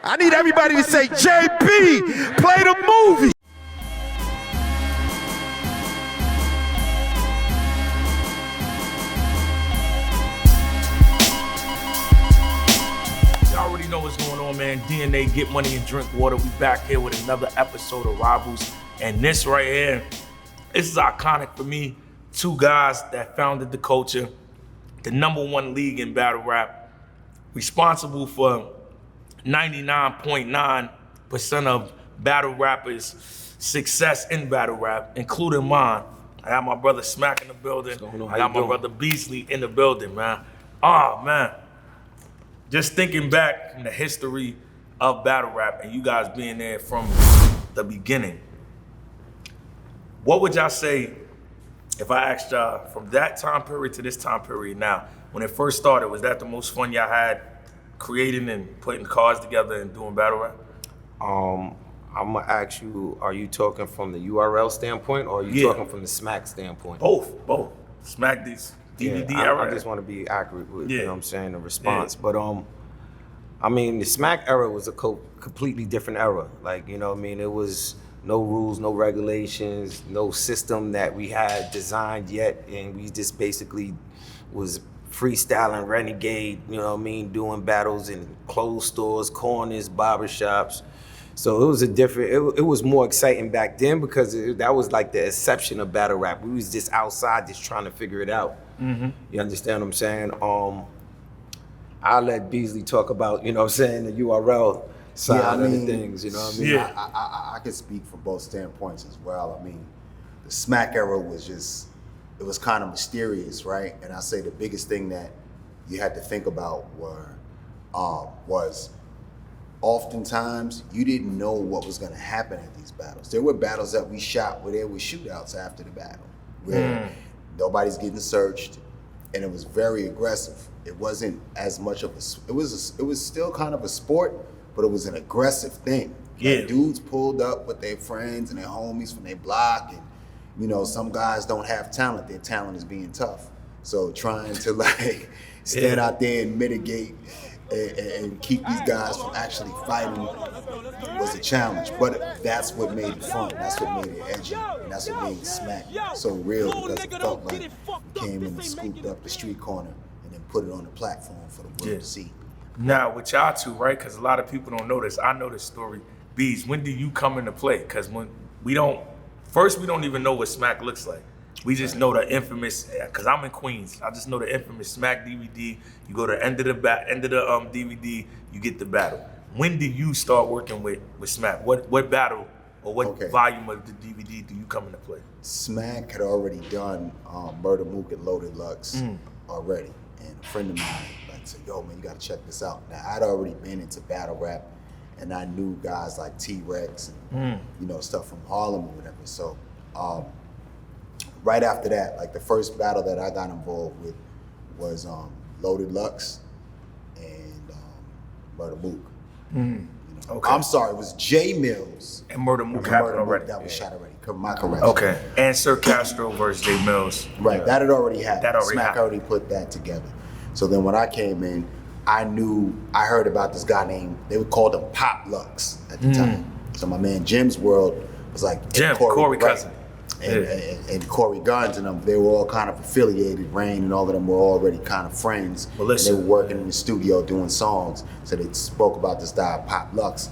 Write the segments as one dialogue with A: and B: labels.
A: I need everybody to say, JP, play the movie.
B: Y'all already know what's going on, man. DNA, Get Money and Drink Water. We back here with another episode of Rivals. And this right here, this is iconic for me. Two guys that founded the culture, the #1 league in battle rap, responsible for 99.9% of battle rappers' success in battle rap, including mine. I got my brother Smack in the building. I got my brother Beasley in the building, man. Oh, man. Just thinking back from the history of battle rap and you guys being there from the beginning, what would y'all say if I asked y'all from that time period to this time period now, when it first started, was that the most fun y'all had creating and putting cards together and doing battle rap?
C: I'm gonna ask you, are you talking from the URL standpoint or are you talking from the Smack standpoint?
B: Both. Smack this DVD era.
C: I just want to be accurate with, you know what I'm saying, the response. But I mean, the Smack era was a completely different era. Like, you know what I mean, it was no rules, no regulations, no system that we had designed yet, and we just basically was freestyling, renegade, you know what I mean, doing battles in clothes stores, corners, barbershops. So it was it was more exciting back then because that was like the exception of battle rap. We was just outside just trying to figure it out. Mm-hmm. You understand what I'm saying? I'll let Beasley talk about, you know what I'm saying, the URL side of the things, you know what I mean?
D: Yeah. I could speak from both standpoints as well. I mean, the Smack era was just, it was kind of mysterious, right? And I say the biggest thing that you had to think about was oftentimes you didn't know what was gonna happen at these battles. There were battles that we shot where there were shootouts after the battle, where nobody's getting searched, and it was very aggressive. It wasn't as much of it was still kind of a sport, but it was an aggressive thing.
B: Yeah.
D: Like, dudes pulled up with their friends and their homies from their block, and you know, some guys don't have talent. Their talent is being tough. So trying to like stand out there and mitigate and keep these guys from actually fighting was a challenge. But that's what made it fun. That's what made it edgy. And that's what made Smack so real, because it felt like you came in and scooped up the street corner and then put it on the platform for the world to see.
B: Now, with y'all two, right? Because a lot of people don't know this. I know this story. Bees, when do you come into play? Because when we don't even know what Smack looks like. We just know the infamous, because I'm in Queens, I just know the infamous Smack DVD. You go to the end of the DVD, you get the battle. When do you start working with Smack? What battle or what volume of the DVD do you come into play?
D: Smack had already done Murder Mook and Loaded Lux already. And a friend of mine said, yo man, you gotta check this out. Now I'd already been into battle rap, and I knew guys like T-Rex and you know, stuff from Harlem or whatever. So right after that, like the first battle that I got involved with was Loaded Lux and Murder Mook. You know? I'm sorry, it was J Mills
B: and Murder Mook happened already.
D: That was shot already. My correction.
B: Okay. And Sir Castro versus J Mills.
D: Right, that had already happened. Smack already put that together. So then when I came in, I heard about this guy named, they would call him Pop Lux at the time. So my man Jim's World was like
B: Corey cousin.
D: And Corey Guns and them, they were all kind of affiliated. Rain and all of them were already kind of friends.
B: Well, listen,
D: they were working in the studio doing songs. So they spoke about this guy, Pop Lux.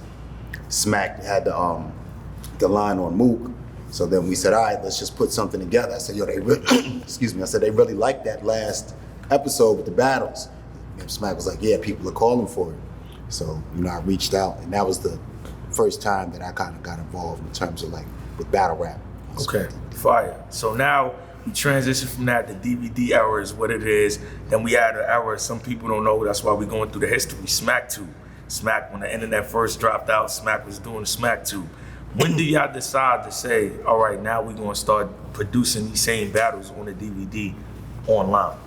D: Smack had the line on Mook. So then we said, all right, let's just put something together. I said, yo, they really, excuse me, I said, they really liked that last episode with the battles. And Smack was like, yeah, people are calling for it. So, you know, I reached out, and that was the first time that I kind of got involved in terms of like with battle rap.
B: Okay, fire. So now we transition from that, the DVD era is what it is. Then we had an era some people don't know, that's why we're going through the history, Smack 2. Smack, when the internet first dropped out, Smack was doing the Smack 2. When do y'all decide to say, all right, now we're gonna start producing these same battles on the DVD online?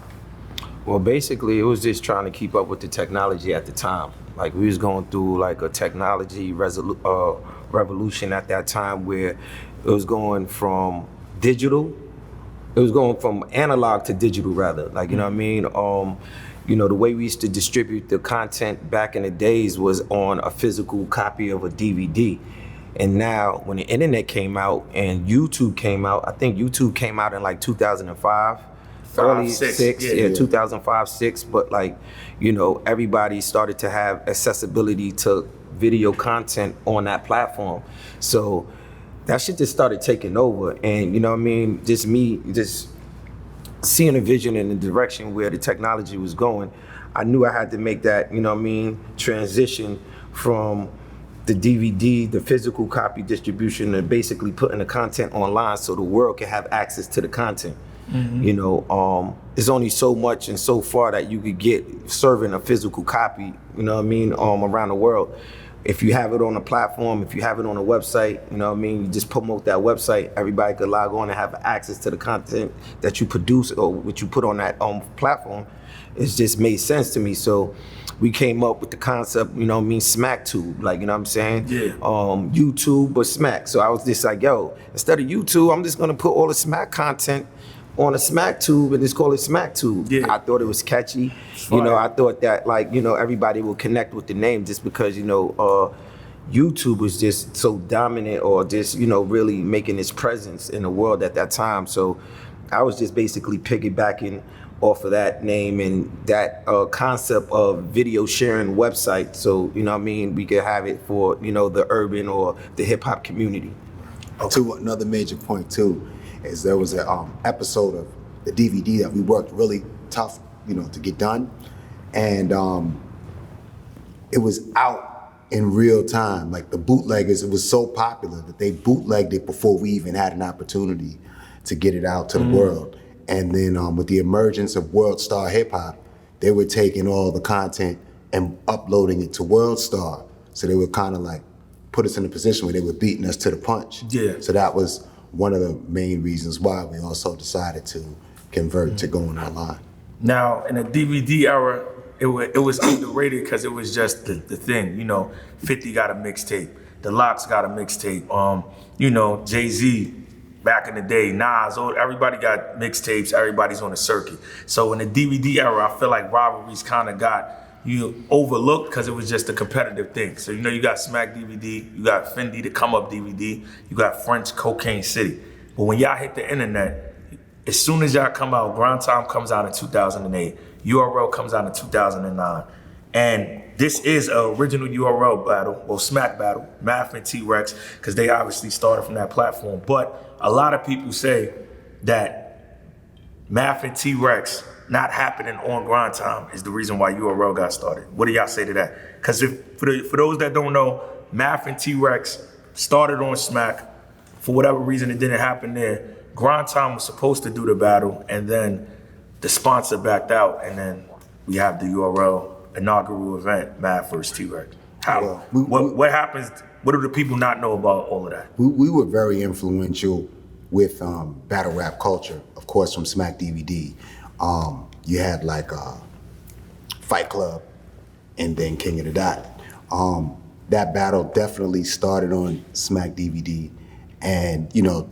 C: Well, basically, it was just trying to keep up with the technology at the time. Like, we was going through like a technology revolution at that time where it was going from digital, it was going from analog to digital rather. Like, you know what I mean? you know, the way we used to distribute the content back in the days was on a physical copy of a DVD. And now when the internet came out and YouTube came out, I think YouTube came out in like 2005. Early 6, yeah, 2005, 6, but like, you know, everybody started to have accessibility to video content on that platform. So that shit just started taking over. And you know what I mean, just me, just seeing a vision in the direction where the technology was going, I knew I had to make that, you know what I mean, transition from the DVD, the physical copy distribution, and basically putting the content online so the world can have access to the content. You know, there's only so much and so far that you could get serving a physical copy, you know what I mean, around the world. If you have it on a platform, if you have it on a website, you know what I mean, you just promote that website, everybody could log on and have access to the content that you produce or what you put on that platform. It's just made sense to me. So we came up with the concept, you know what I mean, SmackTube, like, you know what I'm saying?
B: Yeah.
C: YouTube, but Smack. So I was just like, yo, instead of YouTube, I'm just gonna put all the Smack content on a SmackTube and just call it SmackTube.
B: Yeah.
C: I thought it was catchy. You know, I thought that, like, you know, everybody will connect with the name just because, you know, YouTube was just so dominant or just, you know, really making its presence in the world at that time. So I was just basically piggybacking off of that name and that concept of video sharing website. So, you know what I mean, we could have it for, you know, the urban or the hip hop community.
D: To another major point too, is there was a episode of the DVD that we worked really tough, you know, to get done, and it was out in real time. Like the bootleggers, it was so popular that they bootlegged it before we even had an opportunity to get it out to the world. And then with the emergence of World Star Hip Hop, they were taking all the content and uploading it to World Star. So they would kind of like put us in a position where they were beating us to the punch.
B: Yeah.
D: So that was one of the main reasons why we also decided to convert to going online.
B: Now, in the DVD era, it was underrated because it was just the thing. You know, 50 got a mixtape, the Lox got a mixtape. You know, Jay-Z back in the day, Nas, everybody got mixtapes. Everybody's on the circuit. So in the DVD era, I feel like rivalries kind of got overlooked because it was just a competitive thing. So, you know, you got Smack DVD, you got Fendi, the Come Up DVD, you got French Cocaine City. But when y'all hit the internet, as soon as y'all come out, Grindtime comes out in 2008, URL comes out in 2009. And this is an original URL battle, or Smack battle, Math and T-Rex, because they obviously started from that platform. But a lot of people say that Math and T-Rex not happening on Grindtime is the reason why URL got started. What do y'all say to that? Because for those that don't know, Math and T-Rex started on Smack. For whatever reason, it didn't happen there. Grindtime was supposed to do the battle, and then the sponsor backed out, and then we have the URL inaugural event, Math versus T-Rex. How? What happens? What do the people not know about all of that?
D: We were very influential with battle rap culture, of course, from Smack DVD. You had like Fight Club and then King of the Dot. That battle definitely started on Smack DVD. And, you know,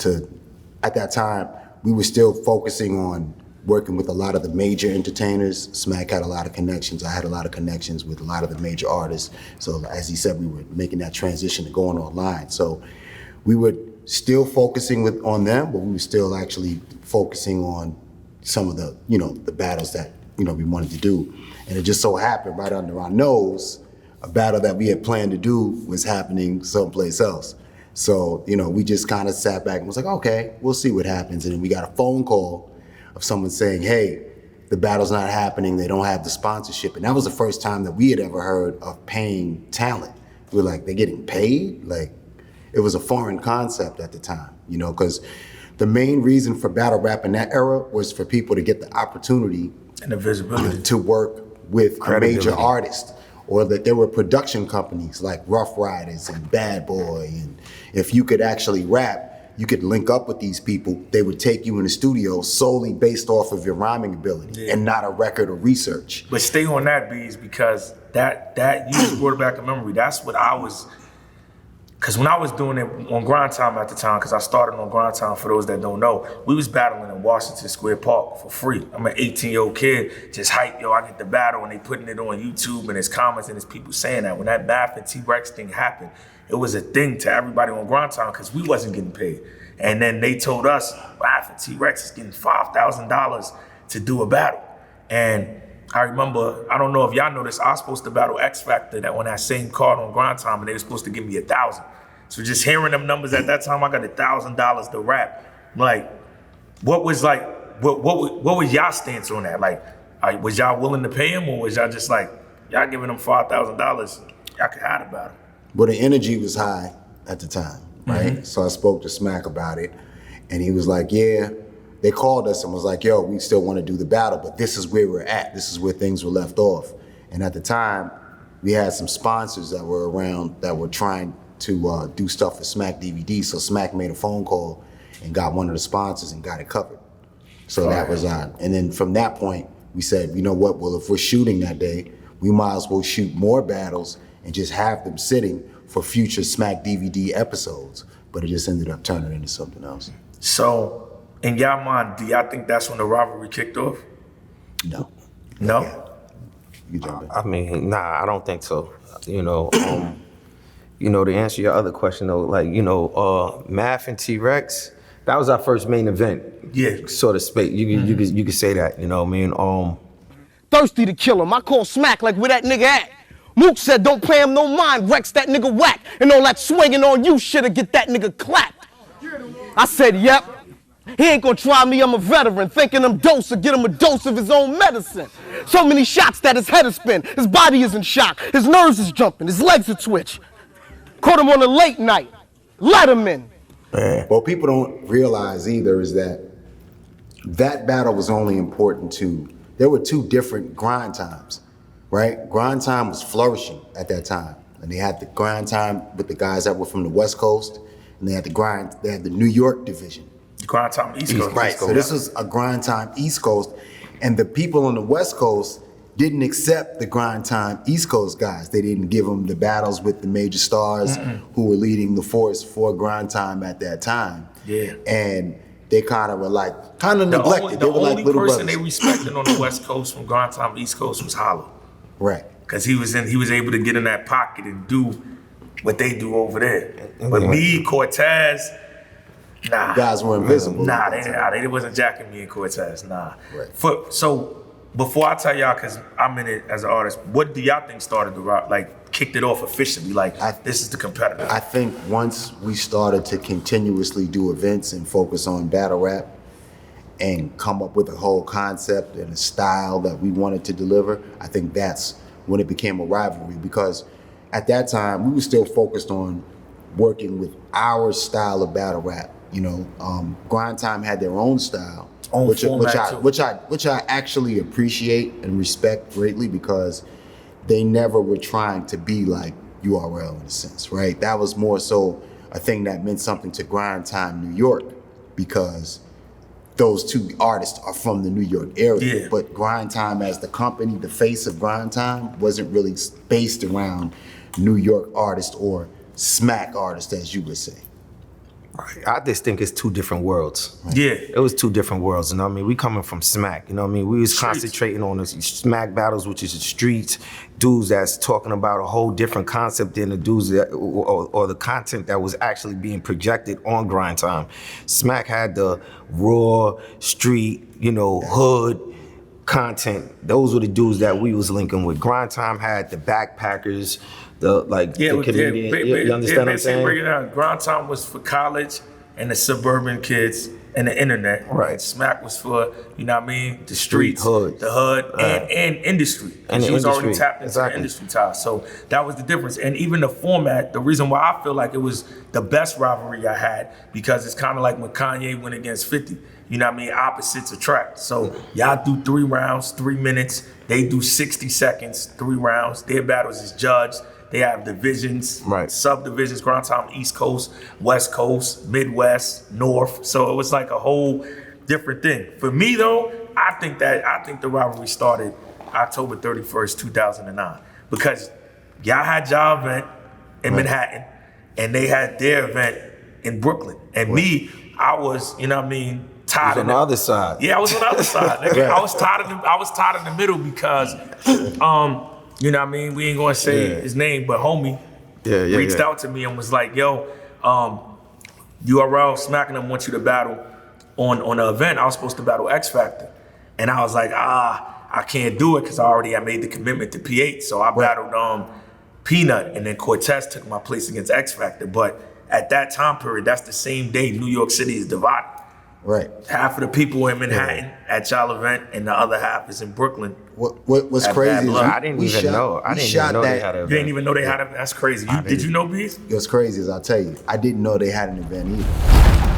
D: at that time, we were still focusing on working with a lot of the major entertainers. Smack had a lot of connections. I had a lot of connections with a lot of the major artists. So as he said, we were making that transition to going online. So we were still focusing on them, but we were still actually focusing on some of the, you know, the battles that, you know, we wanted to do. And it just so happened right under our nose, a battle that we had planned to do was happening someplace else. So, you know, we just kind of sat back and was like, okay, we'll see what happens. And then we got a phone call of someone saying, hey, the battle's not happening, they don't have the sponsorship. And that was the first time that we had ever heard of paying talent. We were like, they're getting paid? Like, it was a foreign concept at the time, you know, because the main reason for battle rap in that era was for people to get the opportunity
B: And the visibility.
D: to work with a major artist, or that there were production companies like Rough Riders and Bad Boy. And if you could actually rap, you could link up with these people. They would take you in the studio solely based off of your rhyming ability and not a record or research.
B: But stay on that, Bees, because that you just brought back a memory. That's what I was, Because when I was doing it on Grindtime at the time, because I started on Grindtime, for those that don't know, we was battling in Washington Square Park for free. I'm an 18-year-old kid, just hype, yo, I get the battle, and they putting it on YouTube, and there's comments, and there's people saying that. When that Math and T-Rex thing happened, it was a thing to everybody on Grindtime, because we wasn't getting paid. And then they told us, Math and T-Rex is getting $5,000 to do a battle. And I remember, I don't know if y'all know this, I was supposed to battle X Factor that on that same card on Grindtime, and they were supposed to give me $1,000. So just hearing them numbers at that time, I got $1,000 to rap. Like, what was y'all stance on that? Like, was y'all willing to pay him, or was y'all just like, y'all giving him $5,000, y'all could have a battle?
D: Well, the energy was high at the time, right? Mm-hmm. So I spoke to Smack about it, and he was like, yeah. They called us and was like, yo, we still want to do the battle, but this is where we're at. This is where things were left off. And at the time, we had some sponsors that were around that were trying to do stuff for Smack DVD. So Smack made a phone call and got one of the sponsors and got it covered. So that was on. And then from that point, we said, you know what? Well, if we're shooting that day, we might as well shoot more battles and just have them sitting for future Smack DVD episodes. But it just ended up turning into something else.
B: So, in y'all mind, do y'all think that's when the rivalry kicked off?
D: No.
B: No?
D: Yeah. You jump in.
C: I mean, nah, I don't think so. You know, to answer your other question though, like, Math and T-Rex, that was our first main event.
B: Yeah.
C: So to speak. You could say that, you know what I mean?
E: Thirsty to kill him. I call Smack like where that nigga at. Mook said don't pay him no mind, Rex that nigga whack. And all that swinging on you shit'll get that nigga clapped. I said, yep. He ain't gonna try me, I'm a veteran. Thinking I'm dose or get him a dose of his own medicine. So many shots that his head is spin. His body is in shock. His nerves is jumping. His legs are twitch. Caught him on a late night. Let him in.
D: What people don't realize either is that battle was only important there were two different grind times, right? Grind time was flourishing at that time. And they had the grind time with the guys that were from the West Coast, and they had the New York division.
B: Grindtime East Coast.
D: Right, so this was a Grindtime East Coast, and the people on the West Coast didn't accept the Grindtime East Coast guys. They didn't give them the battles with the major stars who were leading the force for Grindtime at that time.
B: Yeah.
D: And they kind of were neglected.
B: The
D: they were
B: only
D: like little
B: person
D: brothers.
B: they respected on the West Coast from Grindtime East Coast was Hollow.
D: Right.
B: Because he was able to get in that pocket and do what they do over there. But me, Cortez, nah.
D: Guys were invisible.
B: Nah, they wasn't jacking me and Cortez, nah.
D: Right.
B: So before I tell y'all, because I'm in it as an artist, what do y'all think started the rock, like kicked it off officially? Like, this is the competitor.
D: I think once we started to continuously do events and focus on battle rap and come up with a whole concept and a style that we wanted to deliver, I think that's when it became a rivalry, because at that time we were still focused on working with our style of battle rap. Grindtime had their own style, which I actually appreciate and respect greatly, because they never were trying to be like URL in a sense, right? That was more so a thing that meant something to Grindtime New York, because those two artists are from the New York area.
B: Yeah.
D: But Grindtime as the company, the face of Grindtime, wasn't really based around New York artists or Smack artists, as you would say.
C: Right. I just think it's two different worlds.
B: Right. Yeah.
C: It was two different worlds, you know what I mean? We coming from Smack, you know what I mean? We was concentrating on the Smack battles, which is the streets, dudes that's talking about a whole different concept than the dudes that, or the content that was actually being projected on Grindtime. Smack had the raw, street, hood content. Those were the dudes that we was linking with. Grindtime had the backpackers, the comedian. You understand what I'm saying?
B: Break it down. Grindtime was for college and the suburban kids and the internet.
C: Right.
B: And Smack was for, the streets,
C: hood.
B: the hood, and industry.
C: And
B: she was
C: industry.
B: already tapped into the industry ties. So that was the difference. And even the format, the reason why I feel like it was the best rivalry I had, because it's kind of like when Kanye went against 50. Opposites attract. So y'all do 3 rounds, 3 minutes. They do 60 seconds, 3 rounds. Their battles is judged. They have divisions, subdivisions, Grindtime East Coast, West Coast, Midwest, North. So it was like a whole different thing. For me though, I think the rivalry started October 31st, 2009. Because y'all had y'all event in Manhattan, and they had their event in Brooklyn. And me, I was, you know what I mean, tied
C: on the other side.
B: Yeah, I was on the other side. Nigga. I was tied in the middle because, you know what I mean, we ain't gonna say his name, but homie reached out to me and was like, yo, URL Smacking them wants you to battle on the event. I was supposed to battle X Factor. And I was like, I can't do it because I made the commitment to P8. So I battled Peanut, and then Cortez took my place against X Factor. But at that time period, that's the same day New York City is divided.
D: Right.
B: Half of the people in Manhattan at y'all event, and the other half is in Brooklyn.
D: What's crazy is
C: I didn't even know they had an event.
B: You didn't even know they had an event? That's crazy. Did you know, Beast?
D: What's crazy is I'll tell you, I didn't know they had an event either.